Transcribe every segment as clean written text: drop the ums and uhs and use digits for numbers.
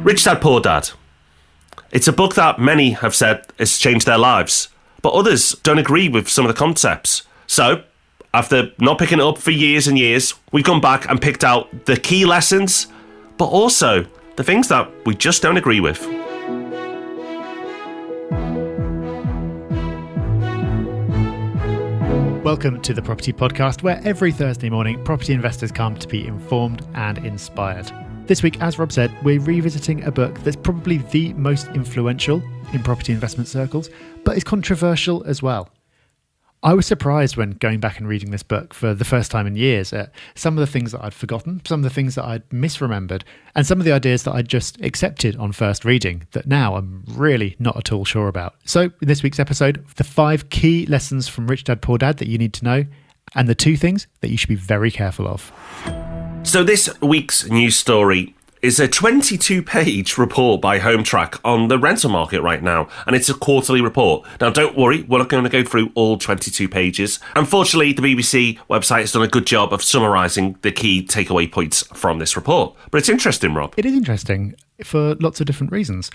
Rich Dad, Poor Dad. It's a book that many have said has changed their lives, but others don't agree with some of the concepts. So, after not picking it up for years and years, we've gone back and picked out the key lessons, but also the things that we just don't agree with. Welcome to the Property Podcast, where every Thursday morning property investors come to be informed and inspired. This week, as Rob said, we're revisiting a book that's probably the most influential in property investment circles, but is controversial as well. I was surprised when going back and reading this book for the first time in years at some of the things that I'd forgotten, some of the things that I'd misremembered, and some of the ideas that I'd just accepted on first reading that now I'm really not at all sure about. So in this week's episode, the 5 key lessons from Rich Dad, Poor Dad that you need to know, and the 2 things that you should be very careful of. So this week's news story is a 22-page report by HomeTrack on the rental market right now, and it's a quarterly report. Now, don't worry, we're not going to go through all 22 pages. Unfortunately, the BBC website has done a good job of summarising the key takeaway points from this report. But it's interesting, Rob. It is interesting for lots of different reasons.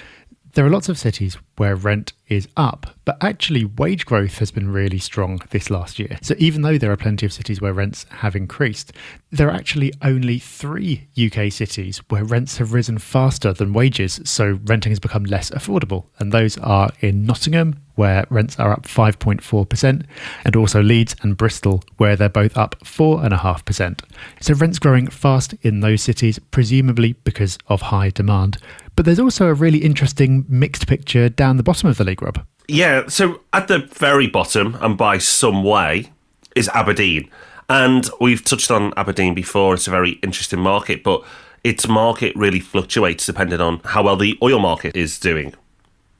There are lots of cities where rent is up, but actually wage growth has been really strong this last year. So even though there are plenty of cities where rents have increased, there are actually only 3 UK cities where rents have risen faster than wages, so renting has become less affordable. And those are in Nottingham, where rents are up 5.4%, and also Leeds and Bristol, where they're both up 4.5%. So rent's growing fast in those cities, presumably because of high demand. But there's also a really interesting mixed picture down the bottom of the league, Rob. Yeah, so at the very bottom, and by some way, is Aberdeen. And we've touched on Aberdeen before. It's a very interesting market, but its market really fluctuates depending on how well the oil market is doing.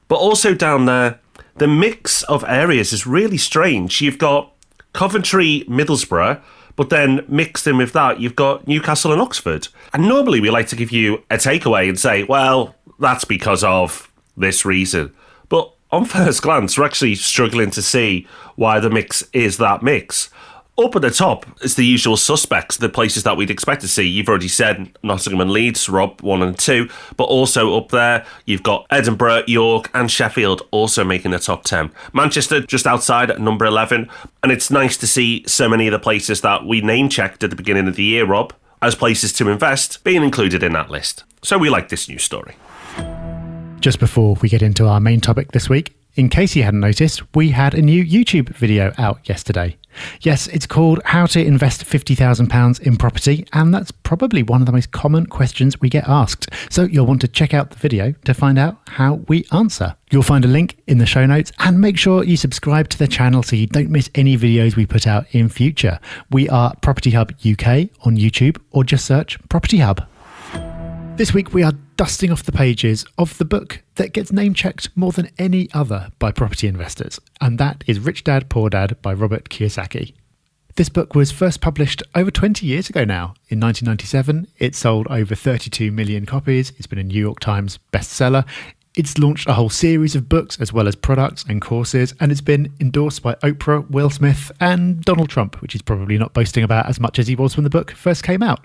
But also down there, the mix of areas is really strange. You've got Coventry, Middlesbrough, but then mixed in with that, you've got Newcastle and Oxford. And normally we like to give you a takeaway and say, well, that's because of this reason. But on first glance, we're actually struggling to see why the mix is that mix. Up at the top is the usual suspects, the places that we'd expect to see. You've already said Nottingham and Leeds, Rob, 1 and 2. But also up there, you've got Edinburgh, York and Sheffield also making the top 10. Manchester just outside at number 11. And it's nice to see so many of the places that we name-checked at the beginning of the year, Rob, as places to invest, being included in that list. So we like this news story. Just before we get into our main topic this week, in case you hadn't noticed, we had a new YouTube video out yesterday. Yes, it's called How to Invest £50,000 in Property, and that's probably one of the most common questions we get asked. So you'll want to check out the video to find out how we answer. You'll find a link in the show notes, and make sure you subscribe to the channel so you don't miss any videos we put out in future. We are Property Hub UK on YouTube, or just search Property Hub. This week we are dusting off the pages of the book that gets name-checked more than any other by property investors, and that is Rich Dad, Poor Dad by Robert Kiyosaki. This book was first published over 20 years ago now. In 1997, it sold over 32 million copies. It's been a New York Times bestseller. It's launched a whole series of books as well as products and courses, and it's been endorsed by Oprah, Will Smith and Donald Trump, which he's probably not boasting about as much as he was when the book first came out.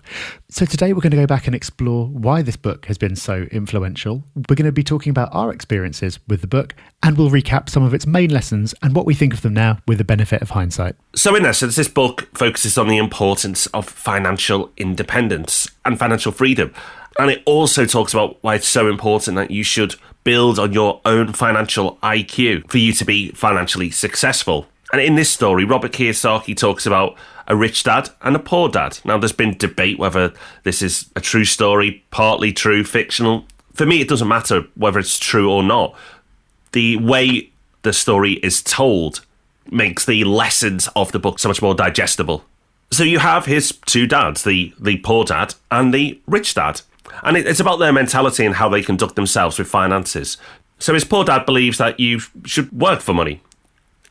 So today we're going to go back and explore why this book has been so influential. We're going to be talking about our experiences with the book, and we'll recap some of its main lessons and what we think of them now with the benefit of hindsight. So in essence, this book focuses on the importance of financial independence and financial freedom. And it also talks about why it's so important that you should build on your own financial IQ for you to be financially successful. And in this story, Robert Kiyosaki talks about a rich dad and a poor dad. Now, there's been debate whether this is a true story, partly true, fictional. For me, it doesn't matter whether it's true or not. The way the story is told makes the lessons of the book so much more digestible. So you have his 2 dads, the poor dad and the rich dad. And it's about their mentality and how they conduct themselves with finances. So his poor dad believes that you should work for money.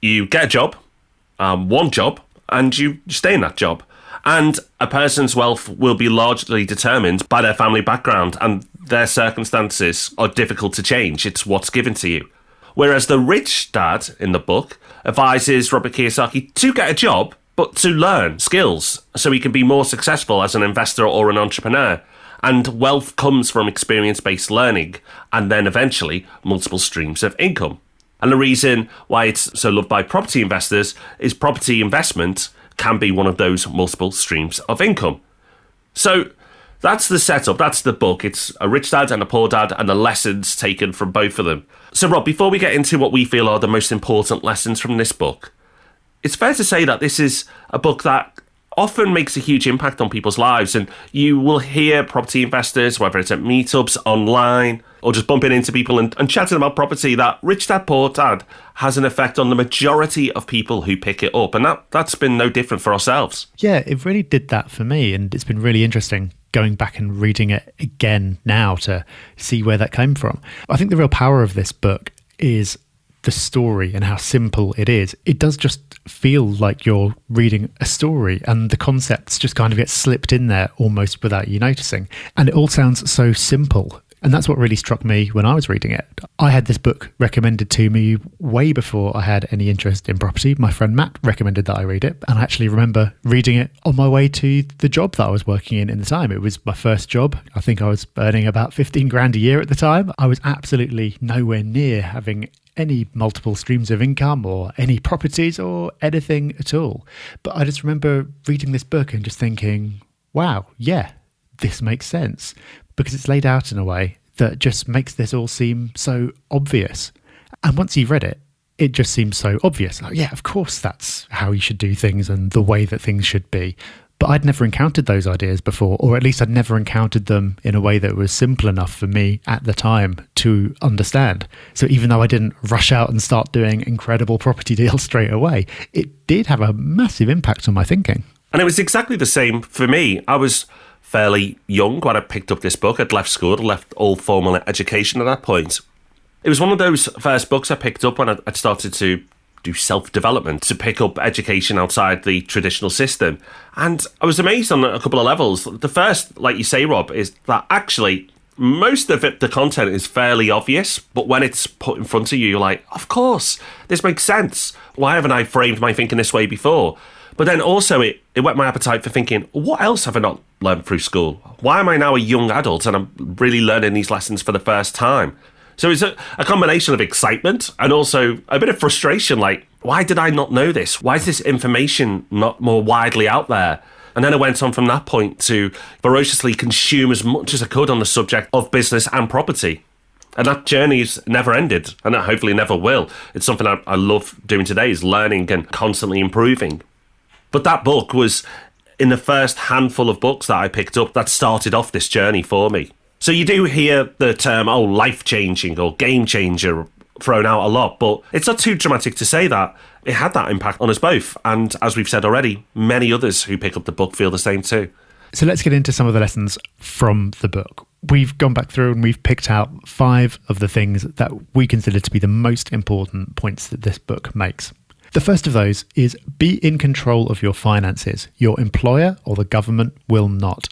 You get a job, one job, and you stay in that job. And a person's wealth will be largely determined by their family background, and their circumstances are difficult to change. It's what's given to you. Whereas the rich dad in the book advises Robert Kiyosaki to get a job, but to learn skills so he can be more successful as an investor or an entrepreneur. And wealth comes from experience-based learning and then eventually multiple streams of income. And the reason why it's so loved by property investors is property investment can be one of those multiple streams of income. So that's the setup, that's the book. It's a rich dad and a poor dad and the lessons taken from both of them. So Rob, before we get into what we feel are the most important lessons from this book, it's fair to say that this is a book that often makes a huge impact on people's lives. And you will hear property investors, whether it's at meetups, online, or just bumping into people and chatting about property, that Rich Dad, Poor Dad has an effect on the majority of people who pick it up. And that's been no different for ourselves. Yeah, it really did that for me. And it's been really interesting going back and reading it again now to see where that came from. I think the real power of this book is the story and how simple it is. It does just feel like you're reading a story, and the concepts just kind of get slipped in there almost without you noticing. And it all sounds so simple. And that's what really struck me when I was reading it. I had this book recommended to me way before I had any interest in property. My friend Matt recommended that I read it. And I actually remember reading it on my way to the job that I was working in the time. It was my first job. I think I was earning about 15 grand a year at the time. I was absolutely nowhere near having any multiple streams of income or any properties or anything at all. But I just remember reading this book and just thinking, wow, yeah, this makes sense. Because it's laid out in a way that just makes this all seem so obvious. And once you've read it, it just seems so obvious. Like, yeah, of course that's how you should do things and the way that things should be. But I'd never encountered those ideas before, or at least I'd never encountered them in a way that was simple enough for me at the time to understand. So even though I didn't rush out and start doing incredible property deals straight away, it did have a massive impact on my thinking. And it was exactly the same for me. I was fairly young when I picked up this book. I'd left school, I'd left all formal education at that point. It was one of those first books I picked up when I'd started to do self-development, to pick up education outside the traditional system. And I was amazed on a couple of levels. The first, like you say, Rob, is that actually most of it, the content is fairly obvious, but when it's put in front of you, you're like, of course, this makes sense. Why haven't I framed my thinking this way before? But then also it whet my appetite for thinking, what else have I not learned through school? Why am I now a young adult and I'm really learning these lessons for the first time? So it's a combination of excitement and also a bit of frustration, like, why did I not know this? Why is this information not more widely out there? And then I went on from that point to voraciously consume as much as I could on the subject of business and property. And that journey's never ended, and it hopefully never will. It's something I love doing today, is learning and constantly improving. But that book was in the first handful of books that I picked up that started off this journey for me. So you do hear the term, life-changing or game-changer thrown out a lot, but it's not too dramatic to say that. It had that impact on us both. And as we've said already, many others who pick up the book feel the same too. So let's get into some of the lessons from the book. We've gone back through and we've picked out 5 of the things that we consider to be the most important points that this book makes. The first of those is be in control of your finances. Your employer or the government will not.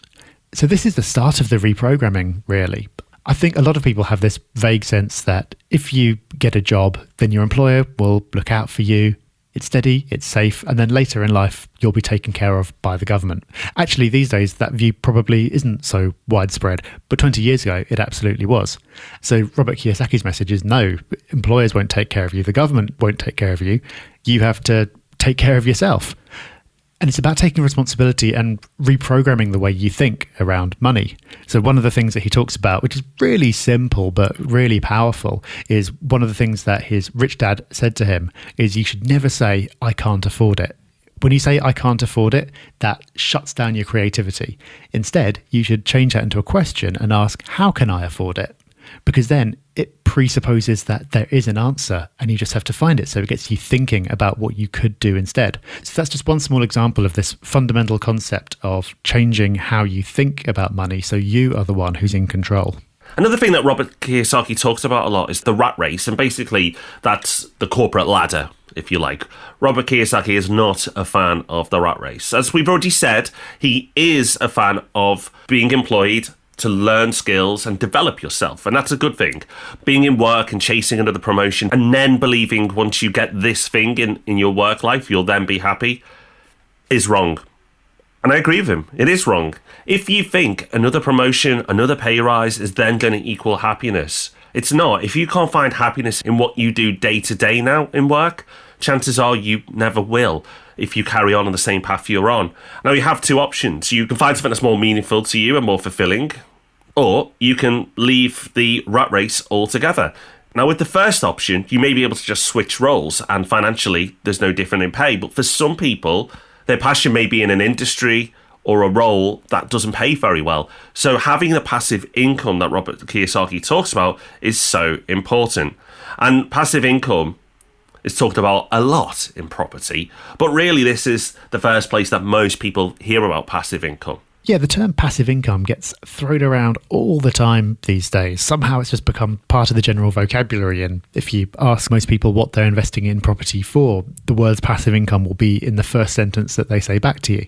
So this is the start of the reprogramming, really. I think a lot of people have this vague sense that if you get a job, then your employer will look out for you. It's steady, it's safe, and then later in life, you'll be taken care of by the government. Actually, these days, that view probably isn't so widespread, but 20 years ago, it absolutely was. So Robert Kiyosaki's message is no, employers won't take care of you, the government won't take care of you, you have to take care of yourself. And it's about taking responsibility and reprogramming the way you think around money. So one of the things that he talks about, which is really simple but really powerful, is one of the things that his rich dad said to him is you should never say, I can't afford it. When you say, I can't afford it, that shuts down your creativity. Instead, you should change that into a question and ask, how can I afford it? Because then it presupposes that there is an answer and you just have to find it. So it gets you thinking about what you could do instead. So that's just one small example of this fundamental concept of changing how you think about money so you are the one who's in control. Another thing that Robert Kiyosaki talks about a lot is the rat race, and basically that's the corporate ladder, if you like. Robert Kiyosaki is not a fan of the rat race. As we've already said, he is a fan of being employed to learn skills and develop yourself. And that's a good thing. Being in work and chasing another promotion and then believing once you get this thing in your work life, you'll then be happy is wrong. And I agree with him. It is wrong. If you think another promotion, another pay rise is then going to equal happiness, it's not. If you can't find happiness in what you do day to day now in work, chances are you never will if you carry on the same path you're on. Now, you have two options. You can find something that's more meaningful to you and more fulfilling, or you can leave the rat race altogether. Now, with the first option, you may be able to just switch roles, and financially, there's no difference in pay. But for some people, their passion may be in an industry or a role that doesn't pay very well. So having the passive income that Robert Kiyosaki talks about is so important. And passive income is talked about a lot in property, but really this is the first place that most people hear about passive income. Yeah, the term passive income gets thrown around all the time these days. Somehow it's just become part of the general vocabulary. And if you ask most people what they're investing in property for, the words passive income will be in the first sentence that they say back to you.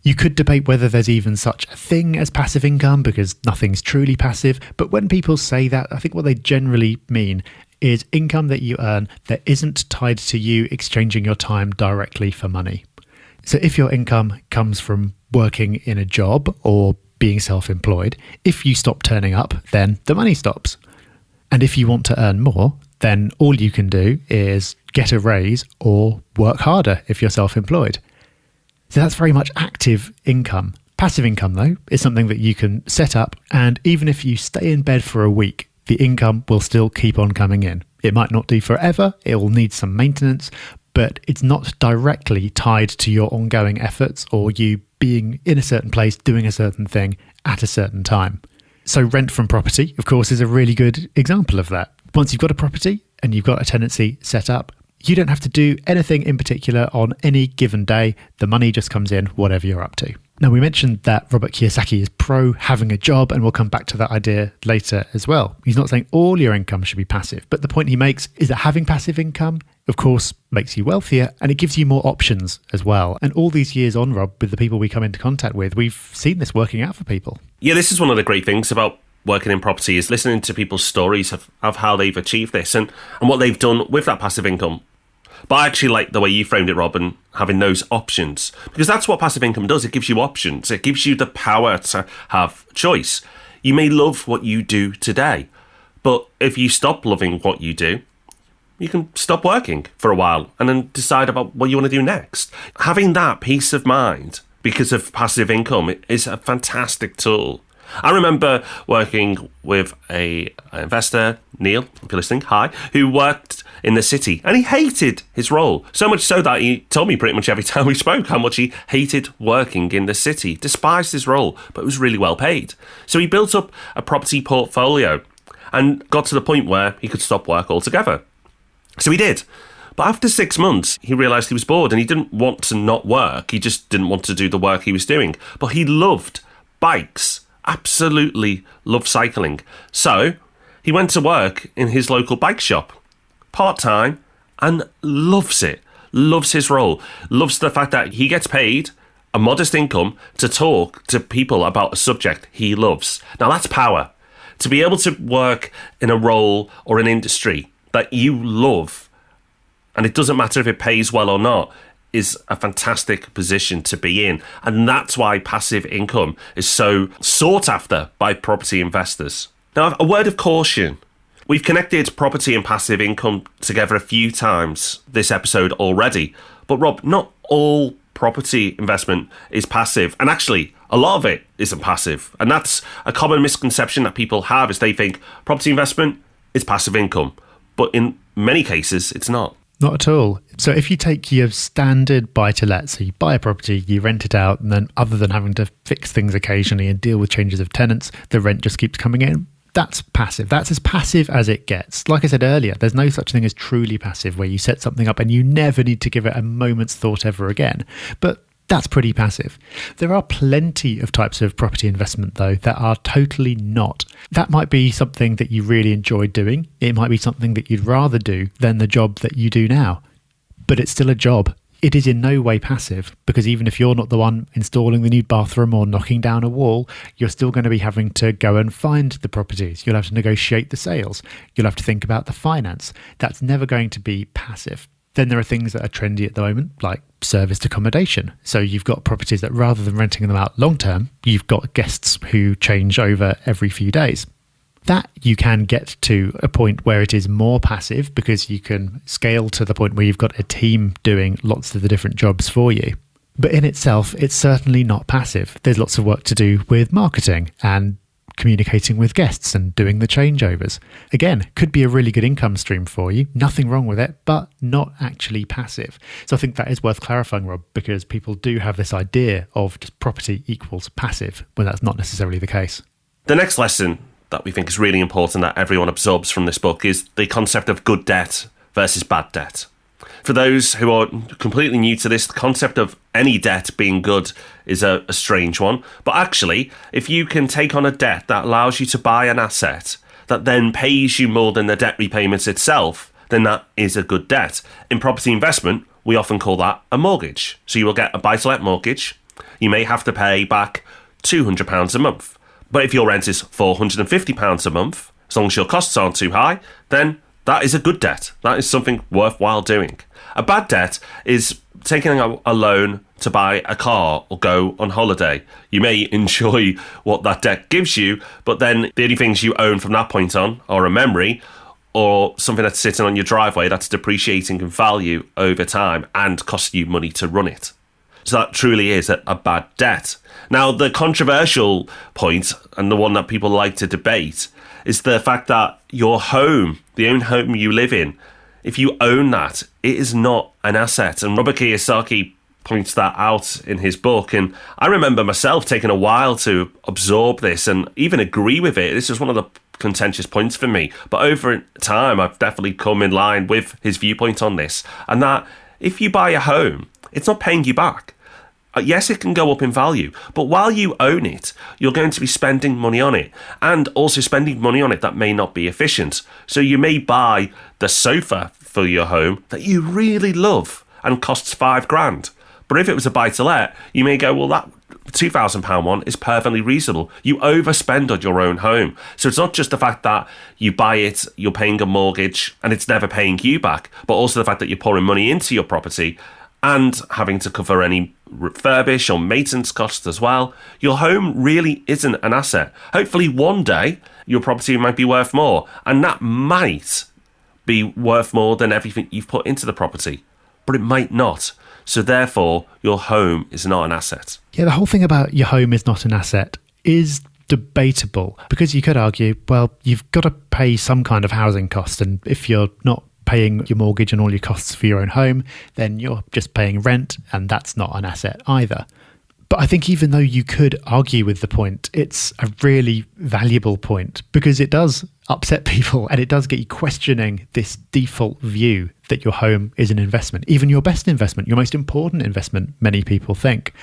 You could debate whether there's even such a thing as passive income because nothing's truly passive. But when people say that, I think what they generally mean is income that you earn that isn't tied to you exchanging your time directly for money. So if your income comes from working in a job or being self-employed, if you stop turning up, then the money stops. And if you want to earn more, then all you can do is get a raise or work harder if you're self-employed. So that's very much active income. Passive income, though, is something that you can set up, and even if you stay in bed for a week, the income will still keep on coming in. It might not do forever, it will need some maintenance, but it's not directly tied to your ongoing efforts or you being in a certain place, doing a certain thing at a certain time. So rent from property, of course, is a really good example of that. Once you've got a property and you've got a tenancy set up, you don't have to do anything in particular on any given day. The money just comes in, whatever you're up to. Now, we mentioned that Robert Kiyosaki is pro having a job, and we'll come back to that idea later as well. He's not saying all your income should be passive, but the point he makes is that having passive income, of course, makes you wealthier, and it gives you more options as well. And all these years on, Rob, with the people we come into contact with, we've seen this working out for people. Yeah, this is one of the great things about working in property is listening to people's stories of how they've achieved this and what they've done with that passive income. But I actually like the way you framed it, Rob, and having those options, because that's what passive income does. It gives you options. It gives you the power to have choice. You may love what you do today, but if you stop loving what you do, you can stop working for a while and then decide about what you want to do next. Having that peace of mind because of passive income is a fantastic tool. I remember working with an investor, Neil, if you're listening, hi, who worked in the city, and he hated his role, so much so that he told me pretty much every time we spoke how much he hated working in the city, despised his role, but was really well paid. So he built up a property portfolio and got to the point where he could stop work altogether. So he did. But after 6 months, he realised he was bored and he didn't want to not work. He just didn't want to do the work he was doing. But he loved bikes. Absolutely loved cycling. So he went to work in his local bike shop, part-time, and loves it. Loves his role. Loves the fact that he gets paid a modest income to talk to people about a subject he loves. Now that's power. To be able to work in a role or an industry that you love, and it doesn't matter if it pays well or not, is a fantastic position to be in. And that's why passive income is so sought after by property investors. Now, a word of caution. We've connected property and passive income together a few times this episode already. But Rob, not all property investment is passive. And actually, a lot of it isn't passive. And that's a common misconception that people have is they think property investment is passive income. But in many cases, it's not. Not at all. So if you take your standard buy-to-let, so you buy a property, you rent it out, and then other than having to fix things occasionally and deal with changes of tenants, the rent just keeps coming in. That's passive. That's as passive as it gets. Like I said earlier, there's no such thing as truly passive where you set something up and you never need to give it a moment's thought ever again. But that's pretty passive. There are plenty of types of property investment, though, that are totally not. That might be something that you really enjoy doing. It might be something that you'd rather do than the job that you do now. But it's still a job. It is in no way passive, because even if you're not the one installing the new bathroom or knocking down a wall, you're still going to be having to go and find the properties. You'll have to negotiate the sales. You'll have to think about the finance. That's never going to be passive. Then there are things that are trendy at the moment, like serviced accommodation. So you've got properties that rather than renting them out long term, you've got guests who change over every few days. That you can get to a point where it is more passive because you can scale to the point where you've got a team doing lots of the different jobs for you. But in itself, it's certainly not passive. There's lots of work to do with marketing and communicating with guests and doing the changeovers. Again, could be a really good income stream for you. Nothing wrong with it, but not actually passive. So I think that is worth clarifying, Rob, because people do have this idea of just property equals passive when that's not necessarily the case. The next lesson that we think is really important that everyone absorbs from this book is the concept of good debt versus bad debt. For those who are completely new to this, the concept of any debt being good is a strange one. But actually, if you can take on a debt that allows you to buy an asset that then pays you more than the debt repayments itself, then that is a good debt. In property investment, we often call that a mortgage. So you will get a buy-to-let mortgage. You may have to pay back £200 a month. But if your rent is £450 a month, as long as your costs aren't too high, then that is a good debt. That is something worthwhile doing. A bad debt is taking a loan to buy a car or go on holiday. You may enjoy what that debt gives you, but then the only things you own from that point on are a memory or something that's sitting on your driveway that's depreciating in value over time and costs you money to run it. So that truly is a bad debt. Now, the controversial point, and the one that people like to debate, is the fact that your home, the own home you live in, if you own that, it is not an asset. And Robert Kiyosaki points that out in his book. And I remember myself taking a while to absorb this and even agree with it. This is one of the contentious points for me. But over time, I've definitely come in line with his viewpoint on this. And that if you buy a home, it's not paying you back. Yes, it can go up in value, but while you own it, you're going to be spending money on it and also spending money on it that may not be efficient. So you may buy the sofa for your home that you really love and costs £5,000. But if it was a buy-to-let, you may go, well, that £2,000 one is perfectly reasonable. You overspend on your own home. So it's not just the fact that you buy it, you're paying a mortgage and it's never paying you back, but also the fact that you're pouring money into your property and having to cover any refurbish or maintenance costs as well. Your home really isn't an asset. Hopefully one day your property might be worth more, and that might be worth more than everything you've put into the property, but it might not. So therefore, your home is not an asset. Yeah, the whole thing about your home is not an asset is debatable, because you could argue, well, you've got to pay some kind of housing cost, and if you're not paying your mortgage and all your costs for your own home, then you're just paying rent, and that's not an asset either. But I think even though you could argue with the point, it's a really valuable point because it does upset people and it does get you questioning this default view that your home is an investment, even your best investment, your most important investment, many people think.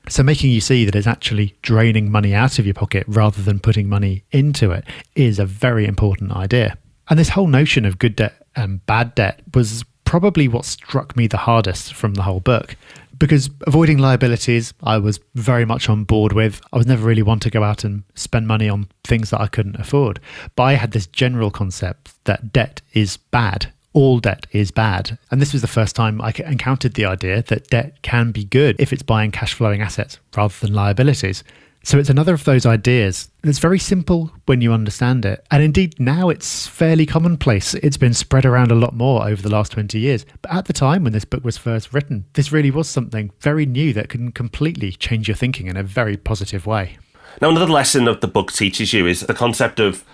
So making you see that it's actually draining money out of your pocket rather than putting money into it is a very important idea. And this whole notion of good debt and bad debt was probably what struck me the hardest from the whole book, because avoiding liabilities I was very much on board with. I was never really one to go out and spend money on things that I couldn't afford. But I had this general concept that debt is bad. All debt is bad. And this was the first time I encountered the idea that debt can be good if it's buying cash flowing assets rather than liabilities. So it's another of those ideas that's very simple when you understand it. And indeed, now it's fairly commonplace. It's been spread around a lot more over the last 20 years. But at the time when this book was first written, this really was something very new that can completely change your thinking in a very positive way. Now, another lesson that the book teaches you is the concept of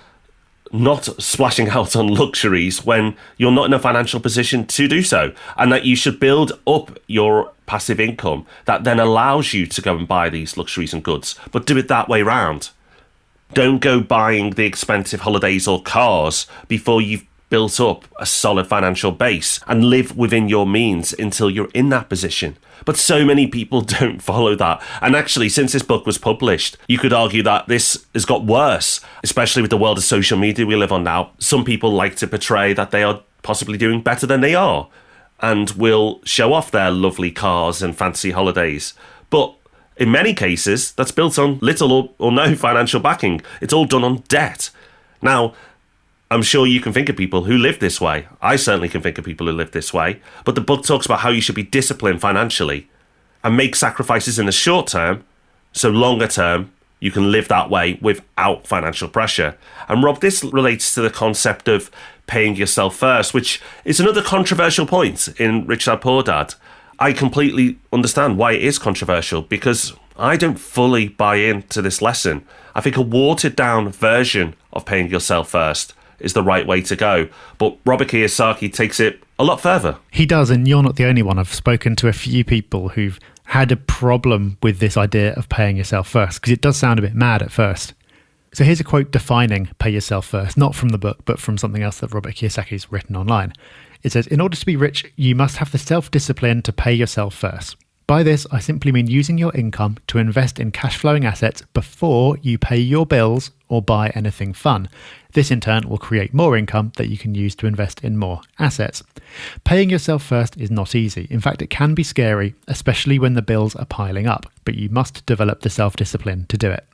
not splashing out on luxuries when you're not in a financial position to do so, and that you should build up your passive income that then allows you to go and buy these luxuries and goods, but do it that way round. Don't go buying the expensive holidays or cars before you've built up a solid financial base, and live within your means until you're in that position. But so many people don't follow that. And actually, since this book was published, you could argue that this has got worse, especially with the world of social media we live on now. Some people like to portray that they are possibly doing better than they are and will show off their lovely cars and fancy holidays. But in many cases, that's built on little or no financial backing. It's all done on debt. Now, I'm sure you can think of people who live this way. I certainly can think of people who live this way. But the book talks about how you should be disciplined financially and make sacrifices in the short term, so longer term, you can live that way without financial pressure. And Rob, this relates to the concept of paying yourself first, which is another controversial point in Rich Dad Poor Dad. I completely understand why it is controversial, because I don't fully buy into this lesson. I think a watered down version of paying yourself first is the right way to go. But Robert Kiyosaki takes it a lot further. He does, and you're not the only one. I've spoken to a few people who've had a problem with this idea of paying yourself first, because it does sound a bit mad at first. So here's a quote defining pay yourself first, not from the book, but from something else that Robert Kiyosaki's written online. It says, in order to be rich, you must have the self-discipline to pay yourself first. By this, I simply mean using your income to invest in cash-flowing assets before you pay your bills or buy anything fun. This in turn will create more income that you can use to invest in more assets. Paying yourself first is not easy. In fact, it can be scary, especially when the bills are piling up, but you must develop the self-discipline to do it.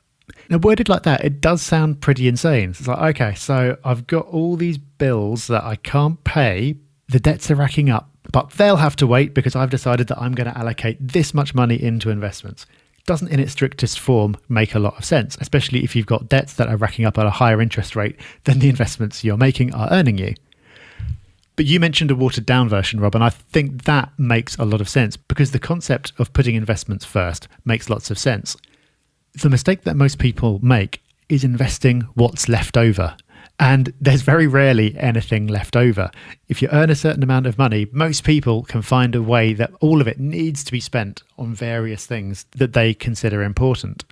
Now, worded like that, it does sound pretty insane. It's like, okay, so I've got all these bills that I can't pay, the debts are racking up, but they'll have to wait because I've decided that I'm going to allocate this much money into investments. Doesn't in its strictest form make a lot of sense, especially if you've got debts that are racking up at a higher interest rate than the investments you're making are earning you. But you mentioned a watered down version, Rob, and I think that makes a lot of sense because the concept of putting investments first makes lots of sense. The mistake that most people make is investing what's left over. And there's very rarely anything left over. If you earn a certain amount of money, most people can find a way that all of it needs to be spent on various things that they consider important.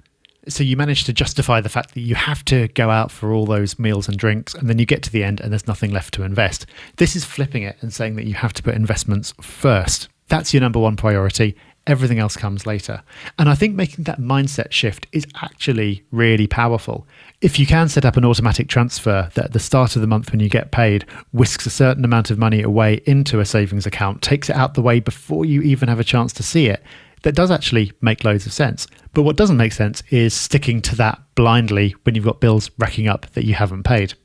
So you manage to justify the fact that you have to go out for all those meals and drinks, and then you get to the end and there's nothing left to invest. This is flipping it and saying that you have to put investments first. That's your number one priority. Everything else comes later. And I think making that mindset shift is actually really powerful. If you can set up an automatic transfer that at the start of the month when you get paid, whisks a certain amount of money away into a savings account, takes it out the way before you even have a chance to see it, that does actually make loads of sense. But what doesn't make sense is sticking to that blindly when you've got bills racking up that you haven't paid.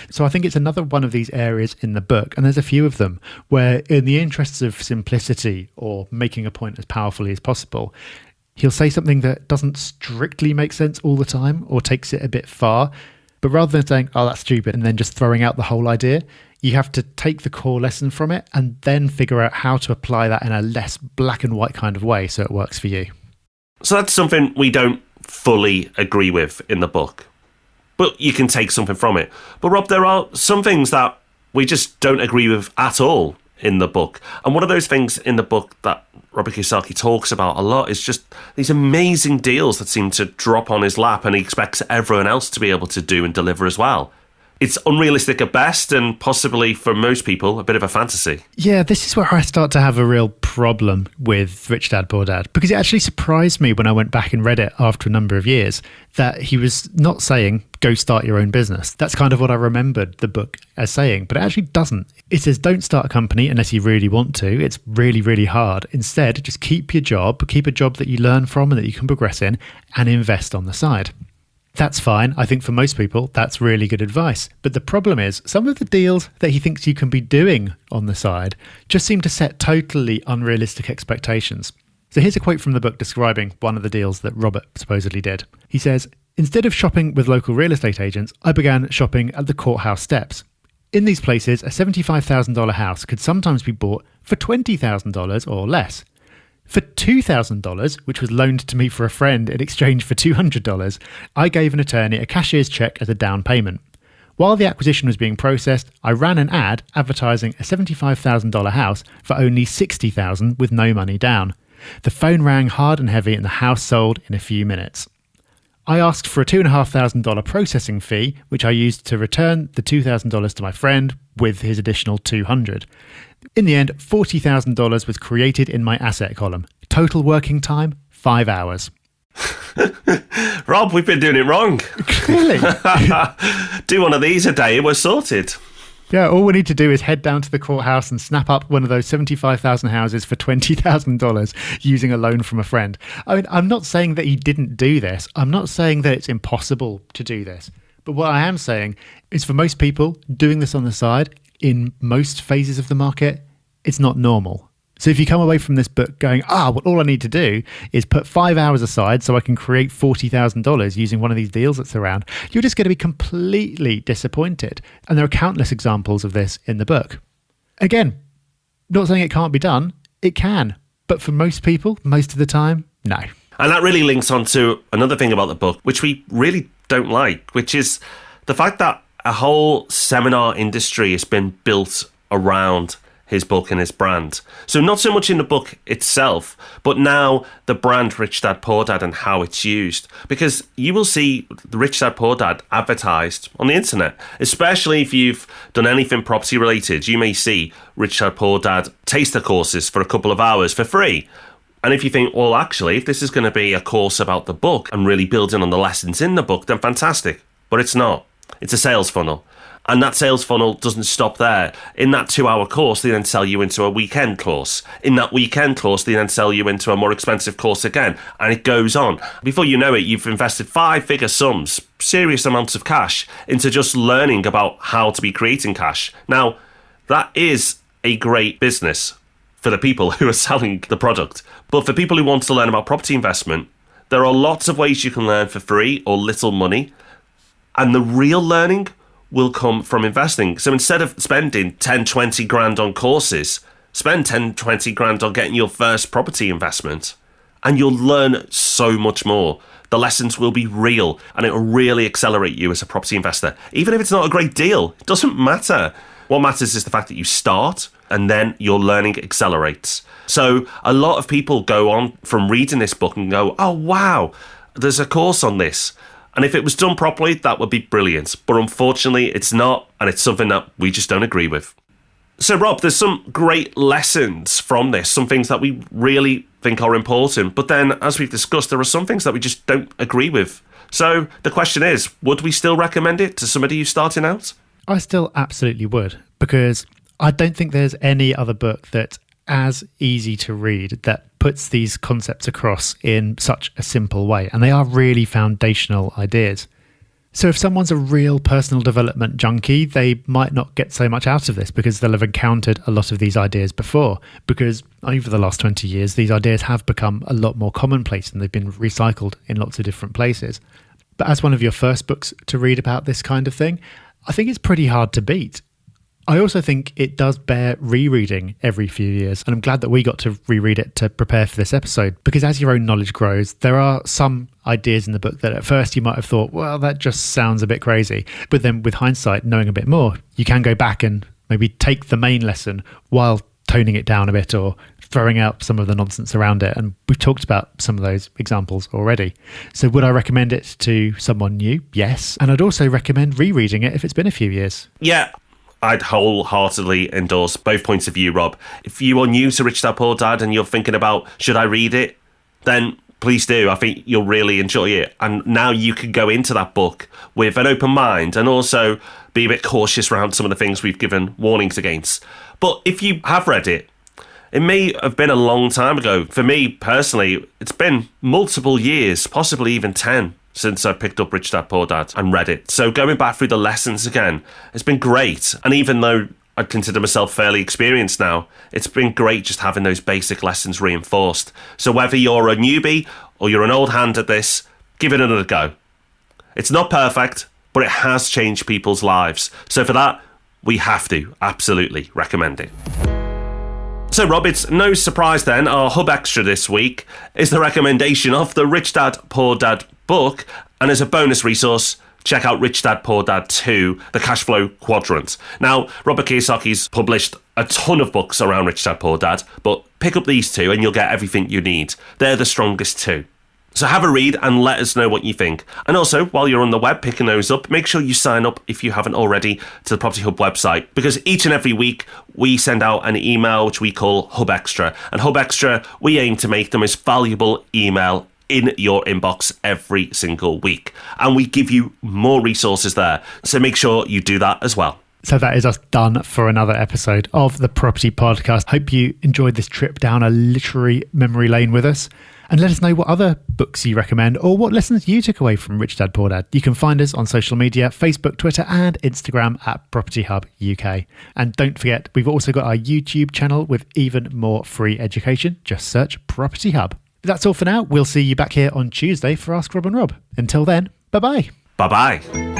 So I think it's another one of these areas in the book, and there's a few of them, where in the interests of simplicity or making a point as powerfully as possible, he'll say something that doesn't strictly make sense all the time or takes it a bit far. But rather than saying, oh, that's stupid, and then just throwing out the whole idea, you have to take the core lesson from it and then figure out how to apply that in a less black and white kind of way so it works for you. So that's something we don't fully agree with in the book. But you can take something from it. But Rob, there are some things that we just don't agree with at all in the book. And one of those things in the book that Robert Kiyosaki talks about a lot is just these amazing deals that seem to drop on his lap and he expects everyone else to be able to do and deliver as well. It's unrealistic at best and possibly for most people a bit of a fantasy. Yeah, this is where I start to have a real problem with Rich Dad Poor Dad, because it actually surprised me when I went back and read it after a number of years that he was not saying, go start your own business. That's kind of what I remembered the book as saying, but it actually doesn't. It says, don't start a company unless you really want to. It's really, really hard. Instead, just keep your job, keep a job that you learn from and that you can progress in, and invest on the side. That's fine. I think for most people, that's really good advice. But the problem is some of the deals that he thinks you can be doing on the side just seem to set totally unrealistic expectations. So here's a quote from the book describing one of the deals that Robert supposedly did. He says, instead of shopping with local real estate agents, I began shopping at the courthouse steps. In these places, a $75,000 house could sometimes be bought for $20,000 or less. For $2,000, which was loaned to me for a friend in exchange for $200, I gave an attorney a cashier's check as a down payment. While the acquisition was being processed, I ran an ad advertising a $75,000 house for only $60,000 with no money down. The phone rang hard and heavy and the house sold in a few minutes. I asked for a $2,500 processing fee, which I used to return the $2,000 to my friend with his additional $200. In the end, $40,000 was created in my asset column. Total working time, 5 hours. Rob, we've been doing it wrong. Clearly. Do one of these a day and we're sorted. Yeah, all we need to do is head down to the courthouse and snap up one of those 75,000 houses for $20,000 using a loan from a friend. I mean, I'm not saying that he didn't do this. I'm not saying that it's impossible to do this. But what I am saying is for most people, doing this on the side in most phases of the market, it's not normal. So if you come away from this book going, well, all I need to do is put 5 hours aside so I can create $40,000 using one of these deals that's around, you're just going to be completely disappointed. And there are countless examples of this in the book. Again, not saying it can't be done, it can. But for most people, most of the time, no. And that really links on to another thing about the book, which we really don't like, which is the fact that a whole seminar industry has been built around his book and his brand. So not so much in the book itself, but now the brand Rich Dad Poor Dad and how it's used. Because you will see the Rich Dad Poor Dad advertised on the internet, especially if you've done anything property related. You may see Rich Dad Poor Dad taster courses for a couple of hours for free. And if you think, well, actually, if this is going to be a course about the book and really building on the lessons in the book, then fantastic. But it's not. It's a sales funnel. And that sales funnel doesn't stop there. In that 2-hour course, they then sell you into a weekend course. In that weekend course, they then sell you into a more expensive course again. And it goes on. Before you know it, you've invested 5-figure sums, serious amounts of cash, into just learning about how to be creating cash. Now, that is a great business for the people who are selling the product. But for people who want to learn about property investment, there are lots of ways you can learn for free or little money. And the real learning will come from investing. So instead of spending 10, 20 grand on courses, spend 10, 20 grand on getting your first property investment and you'll learn so much more. The lessons will be real and it will really accelerate you as a property investor. Even if it's not a great deal, it doesn't matter. What matters is the fact that you start and then your learning accelerates. So a lot of people go on from reading this book and go, oh, wow, there's a course on this. And if it was done properly, that would be brilliant. But unfortunately, it's not, and it's something that we just don't agree with. So, Rob, there's some great lessons from this, some things that we really think are important. But then, as we've discussed, there are some things that we just don't agree with. So the question is, would we still recommend it to somebody who's starting out? I still absolutely would, because I don't think there's any other book that's as easy to read that puts these concepts across in such a simple way. And they are really foundational ideas. So if someone's a real personal development junkie, they might not get so much out of this because they'll have encountered a lot of these ideas before. Because over the last 20 years, these ideas have become a lot more commonplace and they've been recycled in lots of different places. But as one of your first books to read about this kind of thing, I think it's pretty hard to beat. I also think it does bear rereading every few years, and I'm glad that we got to reread it to prepare for this episode, because as your own knowledge grows, there are some ideas in the book that at first you might have thought, well, that just sounds a bit crazy. But then with hindsight, knowing a bit more, you can go back and maybe take the main lesson while toning it down a bit or throwing out some of the nonsense around it. And we've talked about some of those examples already. So would I recommend it to someone new? Yes. And I'd also recommend rereading it if it's been a few years. Yeah. I'd wholeheartedly endorse both points of view, Rob. If you are new to Rich Dad Poor Dad and you're thinking about, should I read it? Then please do. I think you'll really enjoy it. And now you can go into that book with an open mind and also be a bit cautious around some of the things we've given warnings against. But if you have read it, it may have been a long time ago. For me personally, it's been multiple years, possibly even 10. Since I picked up Rich Dad Poor Dad and read it. So going back through the lessons again, it's been great. And even though I consider myself fairly experienced now, it's been great just having those basic lessons reinforced. So whether you're a newbie or you're an old hand at this, give it another go. It's not perfect, but it has changed people's lives. So for that, we have to absolutely recommend it. So, Rob, it's no surprise then, our Hub Extra this week is the recommendation of the Rich Dad Poor Dad book. And as a bonus resource, check out Rich Dad Poor Dad 2, The Cash Flow Quadrant. Now, Robert Kiyosaki's published a ton of books around Rich Dad Poor Dad, but pick up these two and you'll get everything you need. They're the strongest two. So have a read and let us know what you think. And also, while you're on the web picking those up, make sure you sign up if you haven't already to the Property Hub website, because each and every week we send out an email which we call Hub Extra. And Hub Extra, we aim to make the most valuable email in your inbox every single week. And we give you more resources there. So make sure you do that as well. So that is us done for another episode of the Property Podcast. Hope you enjoyed this trip down a literary memory lane with us. And let us know what other books you recommend or what lessons you took away from Rich Dad Poor Dad. You can find us on social media, Facebook, Twitter and Instagram at Property Hub UK. And don't forget, we've also got our YouTube channel with even more free education. Just search Property Hub. That's all for now. We'll see you back here on Tuesday for Ask Rob and Rob. Until then, bye-bye. Bye-bye.